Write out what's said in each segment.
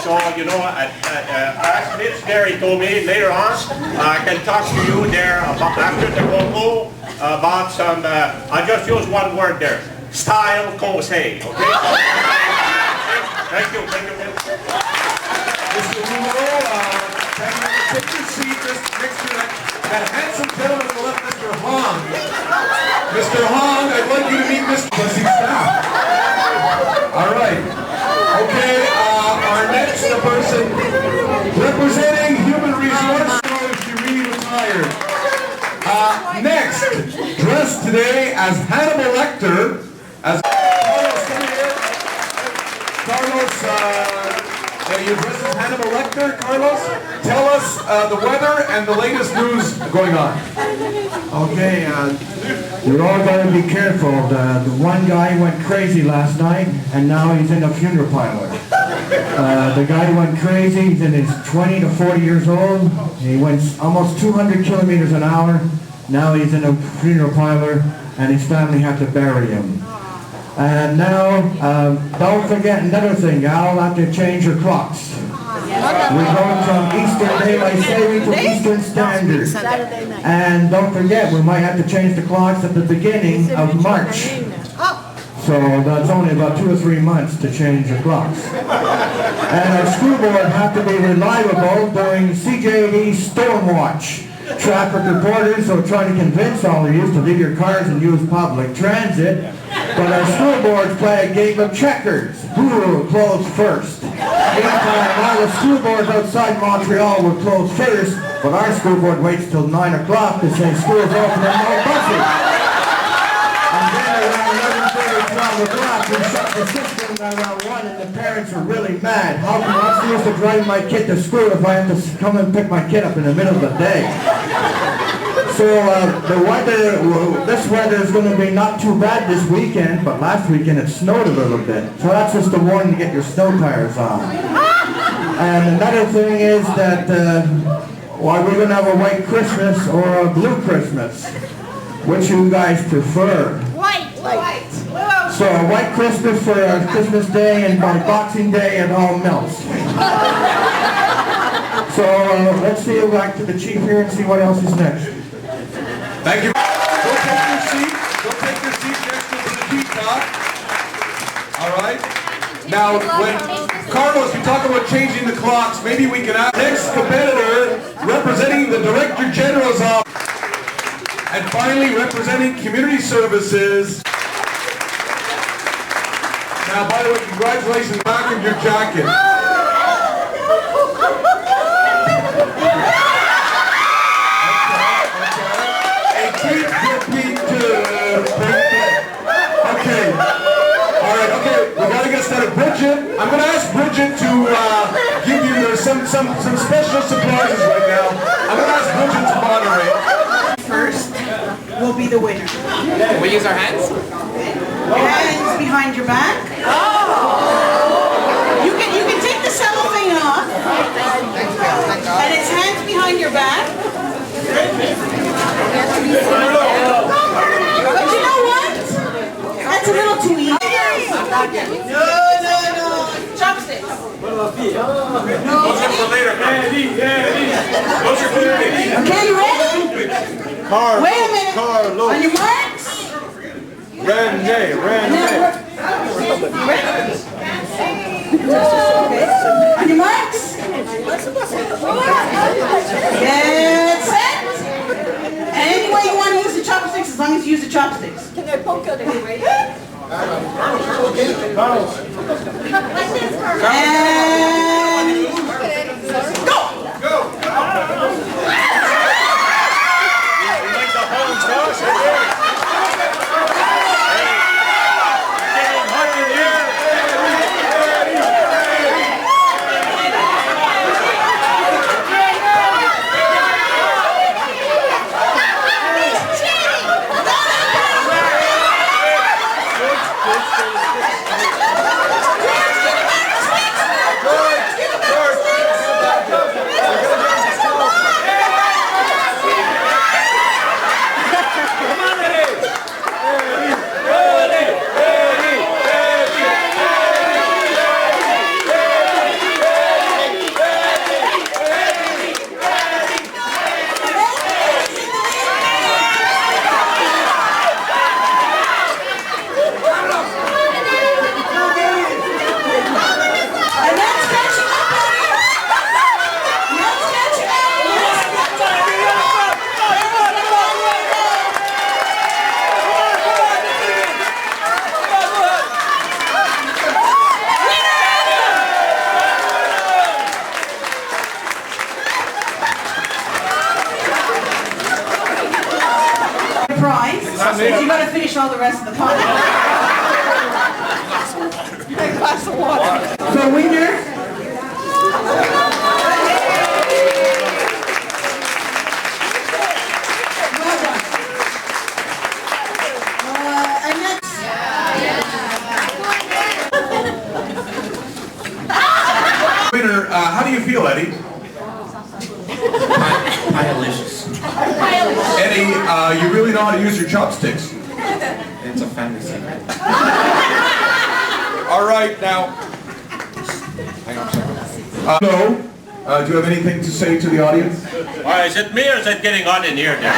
So, you know, as Mitch there, he told me later on, I can talk to you there about, after the Rouleau about some, I'll just use one word there, style conseil, okay? Thank you, Mitch. Mr. Rouleau, take your seat just next to that handsome gentleman on the left, Mr. Hong. Mr. Hong, I'd like you to meet Mr. Bussy staff. All right. Okay, our next person representing Human Resources, she really retired. Next, dressed today as Hannibal Lecter, as Carlos, come here. Carlos, you dressed as Hannibal Lecter, Carlos. Tell us the weather and the latest news going on. Okay, you're all got to be careful. The one guy went crazy last night, and now he's in a funeral parlor. The guy went crazy. He's in his 20 to 40 years old. He went almost 200 kilometers an hour. Now he's in a funeral parlor, and his family had to bury him. And now, don't forget another thing, I'll have to change your clocks. We're going from Eastern Daylight Saving to Eastern Standard. And don't forget, we might have to change the clocks at the beginning of March. So that's only about 2 or 3 months to change the clocks. And our school board have to be reliable during CJD Stormwatch. Traffic reporters will try to convince all of you to leave your cars and use public transit. But our school boards play a game of checkers. Who will close first? Meantime, all the school boards outside Montreal will close first, but our school board waits till 9 o'clock to say school's open and no buses. And then around 11:30, 12 o'clock, we shut the system around 1, and the parents are really mad. How come I'm supposed to drive my kid to school if I have to come and pick my kid up in the middle of the day? So the weather, this weather is going to be not too bad this weekend, but last weekend it snowed a little bit. So that's just a warning to get your snow tires on. And another thing is that we're going to have a white Christmas or a blue Christmas. Which you guys prefer? White. So a white Christmas for Christmas Day, and by Boxing Day it all melts. So let's see, back to the chief here and see what else is next. Thank you. Go take your seat. Go take your seat next to the peacock. All right. Now, when Carlos, we talk about changing the clocks, maybe we can ask next competitor representing the Director General's office, and finally representing Community Services. Now, by the way, congratulations, back of your jacket. Okay. All right. Okay. We gotta get started. Bridget, I'm gonna ask Bridget to give you some special surprises right now. I'm gonna ask Bridget to moderate. First will be the winner. Can we use our hands? Hands behind your back. You can take the cellophane off. And it's hands behind your back. But you know what? That's a little too easy. No. Chopsticks. Those are for later. Those are for later. Okay, you ready? Wait a minute. Carlos. On your marks. Rene. On your marks. Get set. And any way you want to use the chopsticks, as long as you use the chopsticks. Can I poke out anyway? And go! show the rest of the party. A glass of water. So Wiener, Well done. Annette. Winner, how do you feel, Eddie? Eddie, you really know how to use your chopsticks. It's a family secret. All right, now. No. Do you have anything to say to the audience? Is it me or is it getting hot in here there?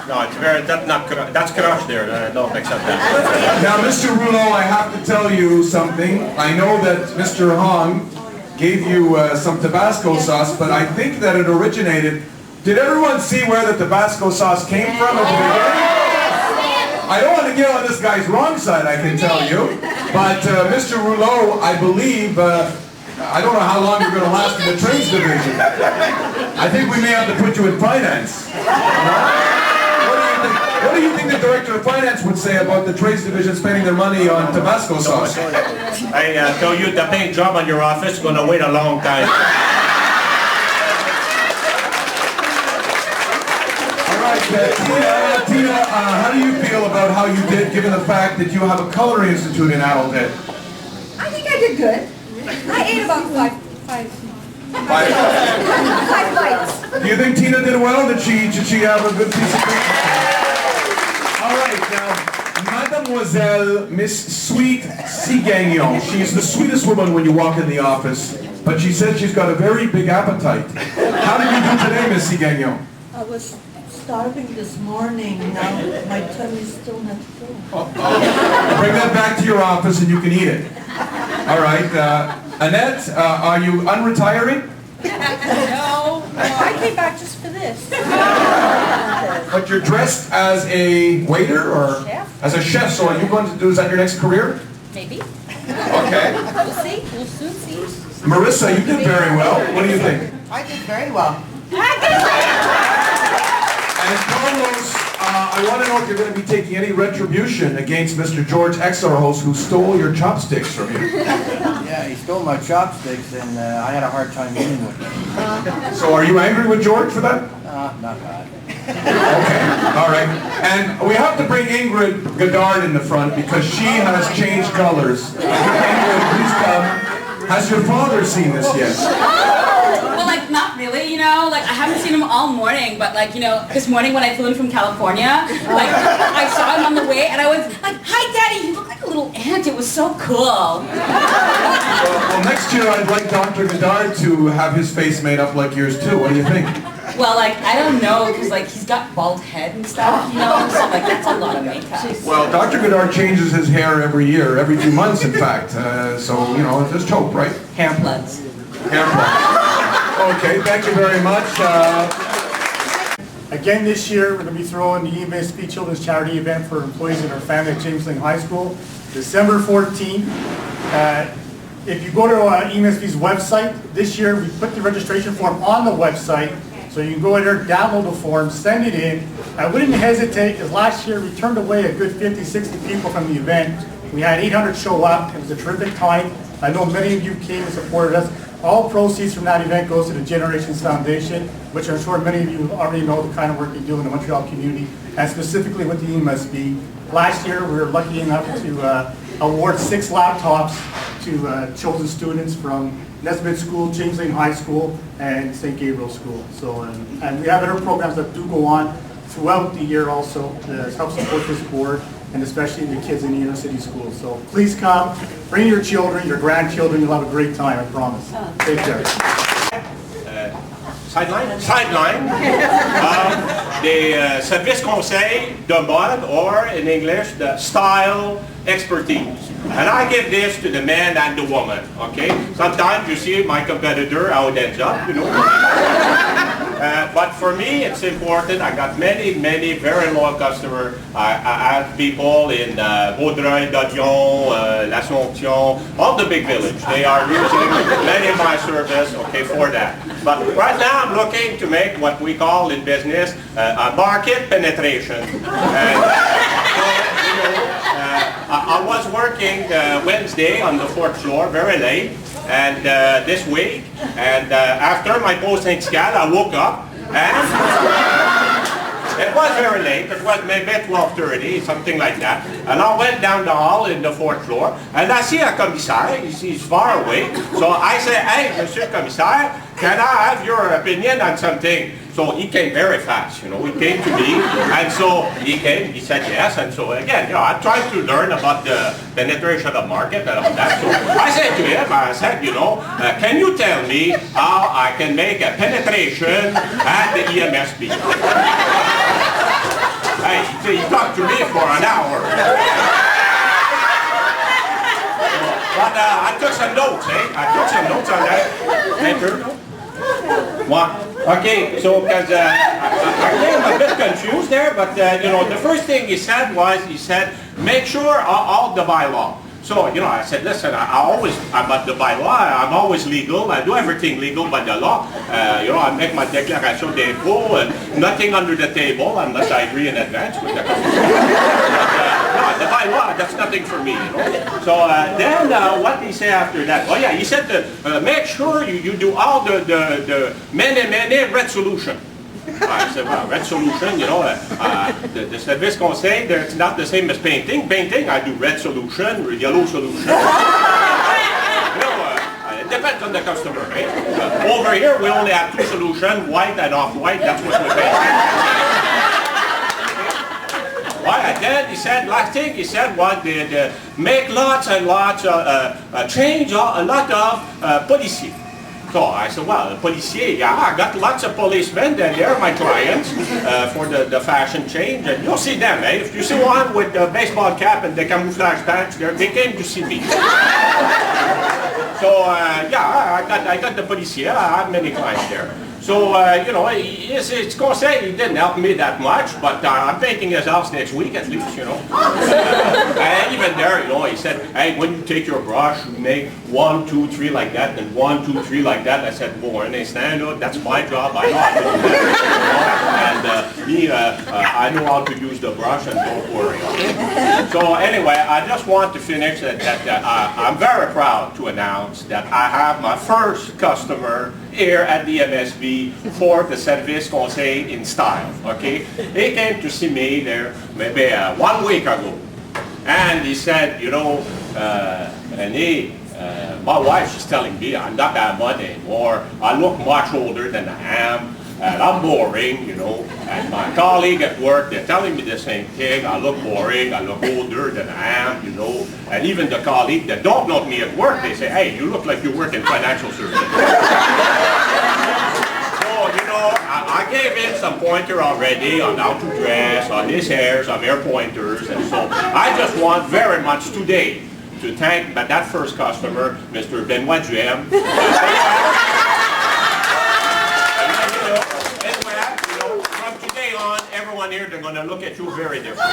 No, it's very, that's crush there. I don't accept that. Now, Mr. Rouleau, I have to tell you something. I know that Mr. Hong gave you some Tabasco sauce, but I think that it originated. Did everyone see where the Tabasco sauce came from at the beginning? I don't want to get on this guy's wrong side, I can tell you. But Mr. Rouleau, I believe, I don't know how long you're going to last in the trades division. I think we may have to put you in finance. What do you think the director of finance would say about the trades division spending their money on Tabasco sauce? I tell you, the paying job on your office is going to wait a long time. All right, Tina, how do you feel about how you did, given the fact that you have a culinary institute in Adelaide? I think I did good. I ate about five bites. Do you think Tina did well? Did she have a good piece of cake? All right, now, Mademoiselle Miss Sweet Sigagnon. She's the sweetest woman when you walk in the office, but she said she's got a very big appetite. How did you do today, Miss Sigagnon? I was starving this morning. Now my tummy's still not full. Bring that back to your office and you can eat it. All right, Annette, are you unretiring? No, I came back just for this. But you're dressed as a waiter or Chef. as a chef, so are you going to do, is that your next career? Maybe. Okay. We'll see. We'll soon see. Marissa, you did very well. What do you think? I did very well. And Carlos, I want to know if you're going to be taking any retribution against Mr. George Exarchos, who stole your chopsticks from you. Yeah, he stole my chopsticks and I had a hard time eating with them. So are you angry with George for that? Not bad. Okay, all right. And we have to bring Ingrid Goddard in the front because she has changed colors. Ingrid, please come. Has your father seen this yet? Well, like, not really, you know, like, I haven't seen him all morning, but, like, you know, this morning when I flew in from California, like, I saw him on the way, and I was like, hi, Daddy, you look like a little ant, it was so cool. Well, next year I'd like Dr. Goddard to have his face made up like yours too. What do you think? Well, like, I don't know, because, like, he's got bald head and stuff, you know, so, like, that's a lot of makeup. Well, Dr. Goddard changes his hair every year, every 2 months, in fact. So, you know, just hope, right? Hair plugs. Hair plugs. Okay, thank you very much. Again this year, we're going to be throwing the EMSP Children's Charity event for employees and their family at James Lane High School, December 14th. If you go to EMSP's website, this year we put the registration form on the website, so you can go in there, download the form, send it in. I wouldn't hesitate, because last year we turned away a good 50, 60 people from the event. We had 800 show up. It was a terrific time. I know many of you came and supported us. All proceeds from that event goes to the Generations Foundation, which I'm sure many of you already know the kind of work they do in the Montreal community, and specifically with the EMSB. Last year, we were lucky enough to award 6 laptops to chosen students from Nesbitt School, James Lane High School, and St. Gabriel School. So, and we have other programs that do go on throughout the year also to help support this board, and especially the kids in the inner city schools. So please come, bring your children, your grandchildren, you'll have a great time, I promise. Take care. Sideline? Sideline. The service conseil de mode, or in English, the style expertise. And I give this to the man and the woman, okay? Sometimes you see my competitor, how it ends up, you know. But for me, it's important. I got many very loyal customers. I have people in Vaudreuil, Godion, L'Assomption, all the big village. They are using many of my service, okay, for that. But right now, I'm looking to make what we call in business a market penetration. I was working Wednesday on the 4th floor, very late, and this week, and after my posting scan, I woke up, and it was very late. It was maybe 12:30, something like that, and I went down the hall in the 4th floor, and I see a commissaire. He's far away, so I say, "Hey, Monsieur Commissaire, can I have your opinion on something?" So he came very fast, you know, he came to me, and so he came, he said yes, and so again, you know, I'm trying to learn about the penetration of market and all that. So I said to him, I said, you know, can you tell me how I can make a penetration at the EMSB? Hey, he talked to me for an hour. But I took some notes, I took some notes on that. Enter. What? Okay, so because I came a bit confused there, but you know, the first thing he said was, make sure all the bylaw. So, you know, I said, listen, I'm at the bylaw, I'm always legal, I do everything legal by the law. You know, I make my déclaration d'impôt, nothing under the table unless I agree in advance with the company. No, the bylaw, that's nothing for me, you know. So then what did he say after that? Well, yeah, he said, make sure you do all the many red solution. I said, well, red solution, you know, the service conseil, it's not the same as painting. Painting, I do red solution, yellow solution. You know, it depends on the customer, right? Over here, we only have 2 solutions, white and off-white, that's what we paint. Well, and then he said, last thing he said was, make lots and lots, change a lot of policiers. So I said, well, the policier, yeah, I got lots of policemen, and they're my clients for the fashion change, and you'll see them, eh? If you see one with the baseball cap and the camouflage pants, they came to see me. So, yeah, I got the policier, I have many clients there. So, you know, his conseil, he didn't help me that much, but I'm painting his house next week at least, you know. And even there, you know, he said, hey, when you take your brush, you make 1, 2, 3 like that, and 1, 2, 3 like that. I said, well, Rene, that's my job, I know how to do that. You know? And I know how to use the brush, and don't worry, okay? So anyway, I just want to finish that I'm very proud to announce that I have my first customer here at the MSB for the service conseil in style, okay? He came to see me there maybe 1 week ago, and he said, you know, Rene, my wife is telling me I'm not that much anymore, I look much older than I am, and I'm boring, you know, and my colleague at work, they're telling me the same thing, I look boring, I look older than I am, you know, and even the colleague that don't know me at work, they say, hey, you look like you work in financial services. So, you know, I gave him some pointer already on how to dress, on his hair, some hair pointers, and so I just want very much today to thank that first customer, Mr. Benoit Duhem. From today on, everyone here, they're going to look at you very differently.